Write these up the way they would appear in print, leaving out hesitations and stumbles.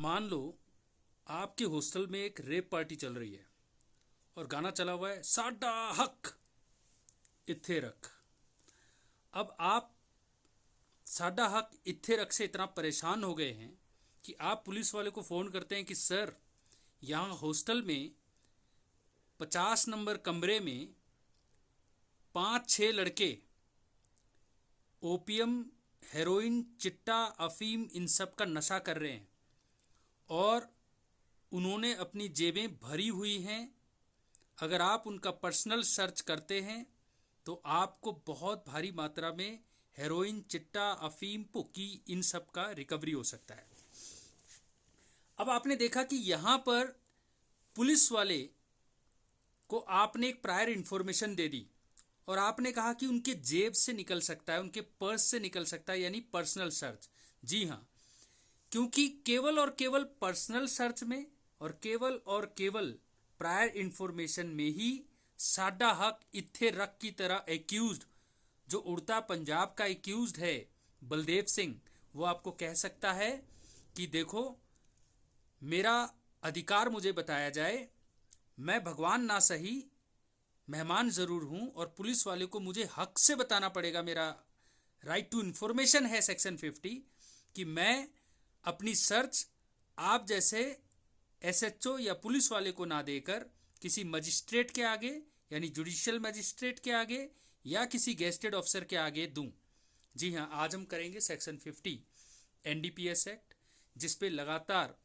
मान लो आपके हॉस्टल में एक रेप पार्टी चल रही है और गाना चला हुआ है साडा हक इत्थे रख। अब आप साडा हक इत्थे रख से इतना परेशान हो गए हैं कि आप पुलिस वाले को फ़ोन करते हैं कि सर यहाँ हॉस्टल में 50 नंबर कमरे में 5-6 लड़के ओपियम, हेरोइन, चिट्टा, अफीम इन सब का नशा कर रहे हैं और उन्होंने अपनी जेबें भरी हुई हैं। अगर आप उनका पर्सनल सर्च करते हैं तो आपको बहुत भारी मात्रा में हेरोइन, चिट्टा, अफीम, पुकी इन सब का रिकवरी हो सकता है। अब आपने देखा कि यहाँ पर पुलिस वाले को आपने एक प्रायर इंफॉर्मेशन दे दी और आपने कहा कि उनके जेब से निकल सकता है, उनके पर्स से निकल सकता है, यानी पर्सनल सर्च। जी हाँ, क्योंकि केवल और केवल पर्सनल सर्च में और केवल प्रायर इंफॉर्मेशन में ही साडा हक इत्थे रख की तरह एक्यूज्ड, जो उड़ता पंजाब का एक्यूज्ड है बलदेव सिंह, वो आपको कह सकता है कि देखो मेरा अधिकार मुझे बताया जाए, मैं भगवान ना सही मेहमान ज़रूर हूँ और पुलिस वाले को मुझे हक से बताना पड़ेगा, मेरा राइट टू इन्फॉर्मेशन है सेक्शन 50, कि मैं अपनी सर्च आप जैसे एसएचओ या पुलिस वाले को ना देकर किसी मजिस्ट्रेट के आगे यानी जुडिशियल मजिस्ट्रेट के आगे या किसी गेस्टेड ऑफिसर के आगे दूं। जी हाँ, आज हम करेंगे सेक्शन 50 एनडीपीएस एक्ट, जिस पे लगातार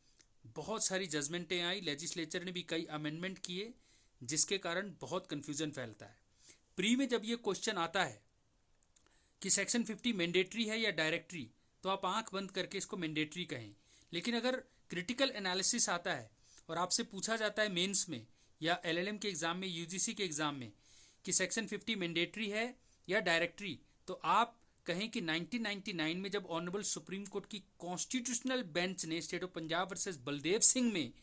बहुत सारी जजमेंटें आई, लेजिस्लेचर ने भी कई अमेंडमेंट किए, जिसके कारण बहुत कन्फ्यूजन फैलता है। प्री में जब ये क्वेश्चन आता है कि सेक्शन 50 मैंडेटरी है या डायरेक्टरी, तो आप आंख बंद करके इसको मैंडेटरी कहें। लेकिन अगर क्रिटिकल एनालिसिस आता है और आपसे पूछा जाता है मेंस में या एलएलएम के एग्जाम में, यूजीसी के एग्जाम में, कि सेक्शन 50 मैंडेटरी है या डायरेक्टरी, तो आप कहें कि 1999 में जब ऑनरेबल सुप्रीम कोर्ट की कॉन्स्टिट्यूशनल बेंच ने state of Punjab versus Baldev Singh में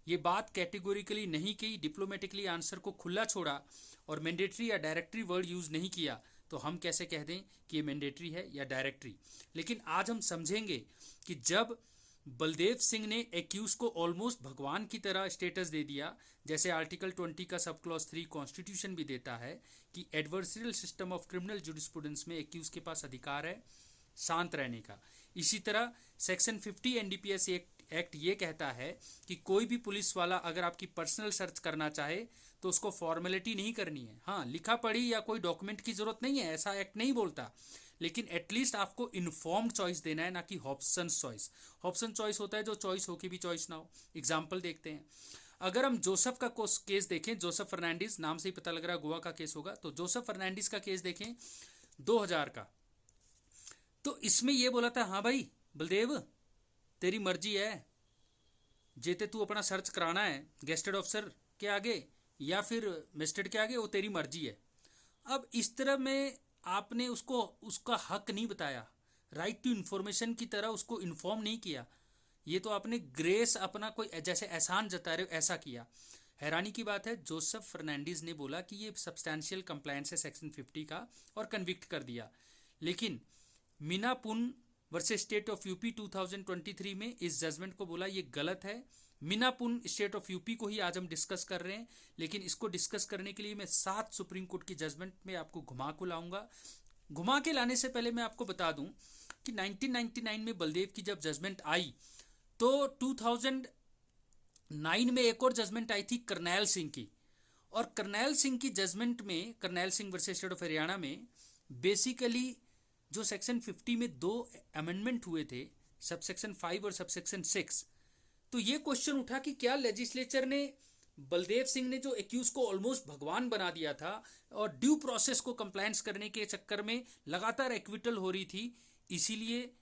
ये बात कैटेगोरिकली नहीं की, डिप्लोमेटिकली आंसर को खुला छोड़ा और मैंडेटरी या डायरेक्टरी वर्ड यूज नहीं किया, तो हम कैसे कह दें कि ये मैंडेटरी है या डायरेक्टरी। लेकिन आज हम समझेंगे कि जब बलदेव सिंह ने एक्यूज को ऑलमोस्ट भगवान की तरह स्टेटस दे दिया, जैसे आर्टिकल 20 का सब क्लॉज 3 कॉन्स्टिट्यूशन भी देता है कि एडवर्सरियल सिस्टम ऑफ क्रिमिनल जुडिस्प्रूडेंस में एक्यूज के पास अधिकार है शांत रहने का। इसी तरह सेक्शन 50 एनडीपीएस एक्ट ये कहता है कि कोई भी पुलिस वाला अगर आपकी पर्सनल सर्च करना चाहे तो उसको फॉर्मेलिटी नहीं करनी है। हाँ, लिखा पढ़ी या कोई डॉक्यूमेंट की जरूरत नहीं है, ऐसा एक्ट नहीं बोलता, लेकिन एटलीस्ट आपको इन्फॉर्म्ड चॉइस देना है, ना कि हॉब्सन चॉइस। हॉब्सन चॉइस होता है जो चॉइस हो के भी चॉइस ना हो। एग्जाम्पल देखते हैं, अगर हम जोसेफ का केस देखें, जोसेफ फर्नांडिस नाम से ही पता लग रहा है गोवा का केस होगा, तो जोसेफ फर्नांडिस का केस देखें 2000 का, तो इसमें यह बोला था, हाँ भाई बलदेव तेरी मर्जी है, जेते तू अपना सर्च कराना है गेस्टेड ऑफिसर के आगे या फिर मजिस्ट्रेट के आगे, वो तेरी मर्जी है। अब इस तरह में आपने उसको उसका हक नहीं बताया, राइट टू इन्फॉर्मेशन की तरह उसको इन्फॉर्म नहीं किया, ये तो आपने ग्रेस अपना कोई जैसे एहसान जता रहे हो ऐसा किया। हैरानी की बात है, जोसेफ फर्नांडिस ने बोला कि ये सब्सटैंशियल कंप्लायंस है सेक्शन 50 का और कन्विक्ट कर दिया, लेकिन मीना पुन वर्सेस स्टेट ऑफ यूपी 2023 में इस जजमेंट को बोला ये गलत है। मीना पुन स्टेट ऑफ यूपी को ही आज हम डिस्कस कर रहे हैं, लेकिन इसको डिस्कस करने के लिए मैं 7 सुप्रीम कोर्ट की जजमेंट में आपको घुमा को लाऊंगा। घुमा के लाने से पहले मैं आपको बता दूं कि 1999 में बलदेव की जब जजमेंट आई तो 2009 में एक और जजमेंट आई थी करनैल सिंह की, और करनैल सिंह की जजमेंट में, Karnail Singh versus state of Haryana में, बेसिकली जो सेक्शन 50 में 2 अमेंडमेंट हुए थे, सब सेक्शन 5 और सब सेक्शन 6, तो ये क्वेश्चन उठा कि क्या लेजिस्लेचर ने बलदेव सिंह ने जो एक्यूज को ऑलमोस्ट भगवान बना दिया था और ड्यू प्रोसेस को कंप्लायंस करने के चक्कर में लगातार एक्विटल हो रही थी, इसीलिए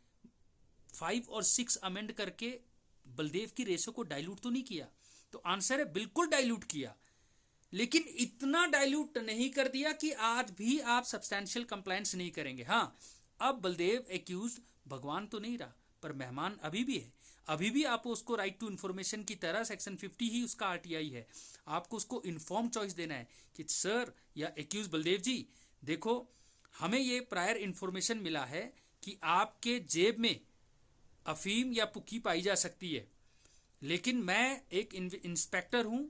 5 और 6 अमेंड करके बलदेव की रेशो को डाइल्यूट तो नहीं किया? तो आंसर है बिल्कुल डाइल्यूट किया, लेकिन इतना डाइल्यूट नहीं कर दिया कि आज भी आप सब्सटैंशियल कंप्लायंस नहीं करेंगे। हाँ, अब बलदेव एक्यूज भगवान तो नहीं रहा, पर मेहमान अभी भी है, अभी भी आपको उसको राइट टू इन्फॉर्मेशन की तरह सेक्शन 50 ही उसका आरटीआई है, आपको उसको इन्फॉर्म चॉइस देना है कि सर या एक्यूज बलदेव जी देखो, हमें ये प्रायर इन्फॉर्मेशन मिला है कि आपके जेब में अफीम या पुक्की पाई जा सकती है, लेकिन मैं एक इंस्पेक्टर हूं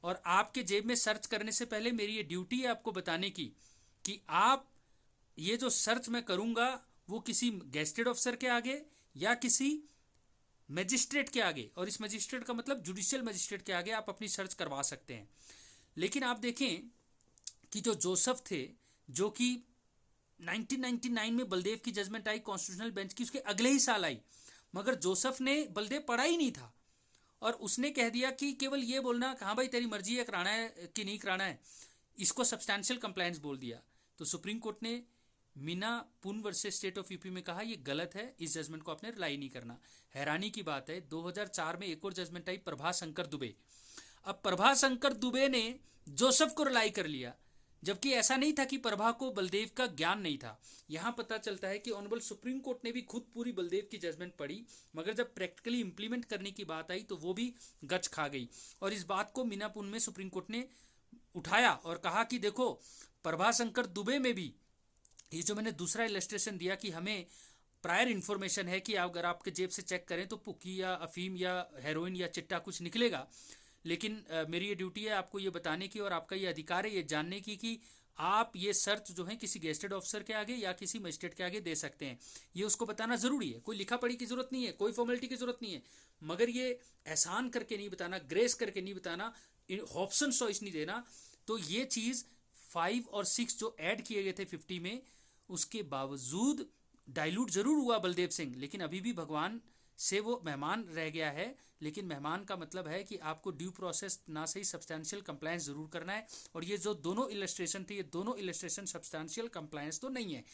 और आपके जेब में सर्च करने से पहले मेरी ये ड्यूटी है आपको बताने की कि आप ये जो सर्च मैं करूंगा वो किसी गेस्टेड ऑफिसर के आगे या किसी मजिस्ट्रेट के आगे, और इस मजिस्ट्रेट का मतलब जुडिशियल मजिस्ट्रेट के आगे आप अपनी सर्च करवा सकते हैं। लेकिन आप देखें कि जो जोसेफ थे, जो कि 1999 में बलदेव की जजमेंट आई कॉन्स्टिट्यूशनल बेंच की, उसके अगले ही साल आई, मगर जोसेफ ने बलदेव पढ़ा ही नहीं था और उसने कह दिया कि केवल ये बोलना हाँ भाई तेरी मर्जी है कराना है कि नहीं कराना है, इसको सब्सटैंशियल कंप्लायंस बोल दिया। तो सुप्रीम कोर्ट ने मीना पुन वर्सेस स्टेट ऑफ यूपी में कहा ये गलत है, इस जजमेंट को आपने रिलाई नहीं करना। हैरानी की बात है 2004 में एक और जजमेंट आई प्रभा शंकर दुबे। अब प्रभा शंकर दुबे ने जोसेफ को रिलाई कर लिया, जबकि ऐसा नहीं था कि प्रभा को बलदेव का ज्ञान नहीं था। यहां पता चलता है कि ऑनरेबल सुप्रीम कोर्ट ने भी खुद पूरी बलदेव की जजमेंट पढ़ी, मगर जब प्रैक्टिकली इंप्लीमेंट करने की बात आई तो वो भी गच खा गई। और इस बात को मीना पुन में सुप्रीम कोर्ट ने उठाया और कहा कि देखो प्रभा शंकर दुबे में भी ये जो मैंने दूसरा इलस्ट्रेशन दिया कि हमें प्रायर इन्फॉर्मेशन है कि अगर आपके जेब से चेक करें तो पुक्की या अफीम या हेरोइन या चिट्टा कुछ निकलेगा, लेकिन मेरी ये ड्यूटी है आपको ये बताने की और आपका ये अधिकार है ये जानने की कि आप ये सर्च जो है किसी गेस्टेड ऑफिसर के आगे या किसी मजिस्ट्रेट के आगे दे सकते हैं। ये उसको बताना ज़रूरी है, कोई लिखा पढ़ी की ज़रूरत नहीं है, कोई फॉर्मेलिटी की ज़रूरत नहीं है, मगर ये एहसान करके नहीं बताना, ग्रेस करके नहीं बताना, ऑप्शन चॉइस नहीं देना। तो ये चीज़ 5 और 6 जो ऐड किए गए थे 50 में, उसके बावजूद डाइल्यूट जरूर हुआ बलदेव सिंह, लेकिन अभी भी भगवान से वो मेहमान रह गया है। लेकिन मेहमान का मतलब है कि आपको ड्यू प्रोसेस ना सही सब्सटैंशियल कंप्लायंस जरूर करना है, और ये जो दोनों इलस्ट्रेशन थे ये दोनों इलस्ट्रेशन सब्सटैंशियल कंप्लायंस तो नहीं है।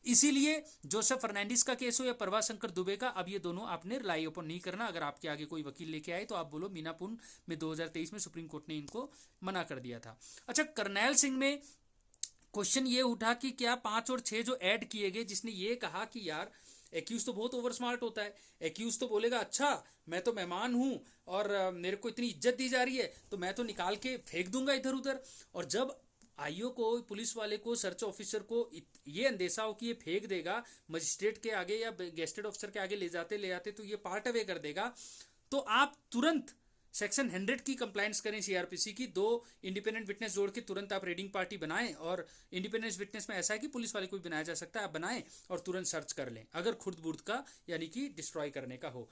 इसीलिए जोसेफ फर्नांडिस का केस हो या प्रभा शंकर दुबे का, अब ये दोनों आपने रिलाई ओपन नहीं करना। अगर आपके आगे कोई वकील लेके आए तो आप बोलो मीना पुन में 2023 में सुप्रीम कोर्ट ने इनको मना कर दिया था। अच्छा, करनैल सिंह में क्वेश्चन ये उठा कि क्या 5 और 6 जो ऐड किए गए, जिसने ये कहा कि यार एक्यूज तो बहुत ओवर स्मार्ट होता है, एक्यूज तो बोलेगा अच्छा मैं तो मेहमान हूं और मेरे को इतनी इज्जत दी जा रही है तो मैं तो निकाल के फेंक दूंगा इधर उधर। और जब आईओ को, पुलिस वाले को, सर्च ऑफिसर को ये अंदेशा हो कि ये फेंक देगा मजिस्ट्रेट के आगे या गेस्टेड ऑफिसर के आगे ले जाते तो ये पार्ट अवे कर देगा, तो आप तुरंत सेक्शन 100 की कंप्लायंस करें सीआरपीसी की, 2 इंडिपेंडेंट विटनेस जोड़ के तुरंत आप रेडिंग पार्टी बनाएं। और इंडिपेंडेंट विटनेस में ऐसा है कि पुलिस वाले को भी बनाया जा सकता है, आप बनाएं और तुरंत सर्च कर लें अगर खुर्द बुर्द का यानी कि डिस्ट्रॉय करने का हो।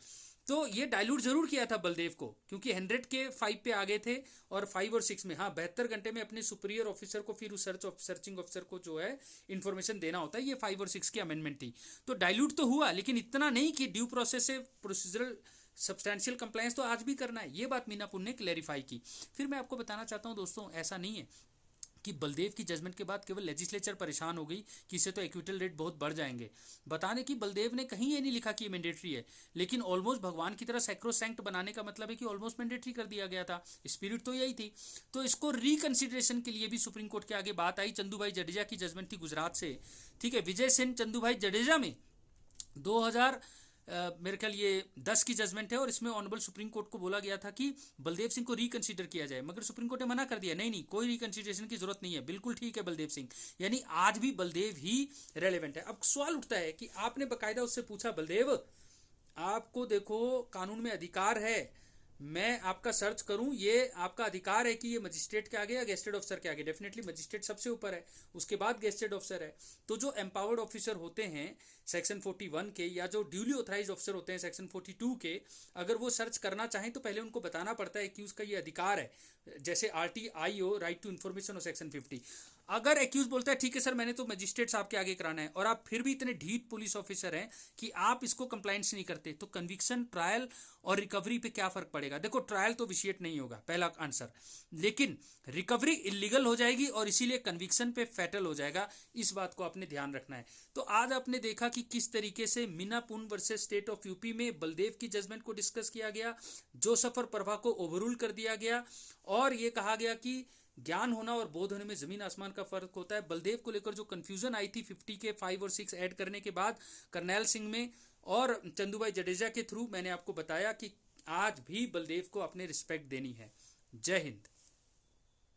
तो ये डाइल्यूट जरूर किया था बलदेव को, क्योंकि 100 के 5 पे आ गए थे और 5 और 6 में हाँ 72 घंटे में अपने सुपीरियर ऑफिसर को फिर उस सर्चिंग ऑफिसर को जो है इन्फॉर्मेशन देना होता है। ये 5 और 6 की अमेंडमेंट थी, तो डाइल्यूट तो हुआ, लेकिन इतना नहीं कि ड्यू प्रोसेस से प्रोसीजरल सब्सटैंशियल कंप्लायंस तो आज भी करना है। ये बात मीना पुन ने क्लैरिफाई की। फिर मैं आपको बताना चाहता हूं दोस्तों, ऐसा नहीं है कि बलदेव की जजमेंट के बाद केवल लेजिस्लेचर परेशान हो गई कि इससे तो एक्विटल रेट बहुत बढ़ जाएंगे। बताने की बलदेव ने कहीं ये नहीं लिखा कि ये मैंडेटरी है, लेकिन ऑलमोस्ट भगवान की तरह सैक्रोसैंक्ट बनाने का मतलब है कि ऑलमोस्ट मैंडेटरी कर दिया गया था, स्पिरिट तो यही थी। तो इसको रिकंसिडरेशन के लिए भी सुप्रीम कोर्ट के आगे बात आई। चंदूभाई जडेजा की जजमेंट थी गुजरात से, ठीक है, विजय सेन चंदूभाई जडेजा में 2000 मेरे ख्याल ये 10 की जजमेंट है, और इसमें ऑनरेबल सुप्रीम कोर्ट को बोला गया था कि बलदेव सिंह को रिकंसीडर किया जाए, मगर सुप्रीम कोर्ट ने मना कर दिया, नहीं कोई रिकंसीडरेशन की जरूरत नहीं है, बिल्कुल ठीक है बलदेव सिंह, यानी आज भी बलदेव ही रेलेवेंट है। अब सवाल उठता है कि आपने बकायदा उससे पूछा बलदेव आपको देखो कानून में अधिकार है, मैं आपका सर्च करूं, ये आपका अधिकार है कि ये मजिस्ट्रेट के आगे या गेस्टेड ऑफिसर के आगे, डेफिनेटली मजिस्ट्रेट सबसे ऊपर है, उसके बाद गेस्टेड ऑफिसर है। तो जो एम्पावर्ड ऑफिसर होते हैं सेक्शन 41 के या जो ड्यूली ऑथराइज ऑफिसर होते हैं सेक्शन 42 के, अगर वो सर्च करना चाहें तो पहले उनको बताना पड़ता है कि उसका ये अधिकार है, जैसे RTI हो, राइट टू इन्फॉर्मेशन हो सेक्शन 50। अगर एक्यूज बोलता है ठीक है सर मैंने तो मजिस्ट्रेट साहब के आगे कराना है, और आप फिर भी इतने ढीठ पुलिस ऑफिसर हैं कि आप इसको कंप्लायंस नहीं करते, तो कन्विक्शन, ट्रायल और रिकवरी पे क्या फर्क पड़ेगा? देखो ट्रायल तो विशिएट नहीं होगा, पहला आंसर, लेकिन रिकवरी इलीगल हो जाएगी और इसीलिए कन्विक्शन पे फैटल हो जाएगा, इस बात को आपने ध्यान रखना है। तो आज आपने देखा कि किस तरीके से मीना पुन वर्सेस स्टेट ऑफ यूपी में बलदेव की जजमेंट को डिस्कस किया गया, जोसेफ और प्रभा को ओवररूल कर दिया गया, और ये कहा गया कि ज्ञान होना और बोध होने में जमीन आसमान का फर्क होता है। बलदेव को लेकर जो कंफ्यूजन आई थी 50 के 5 और 6 ऐड करने के बाद करनैल सिंह में और चंदूभाई जडेजा के थ्रू, मैंने आपको बताया कि आज भी बलदेव को अपने रिस्पेक्ट देनी है। जय हिंद।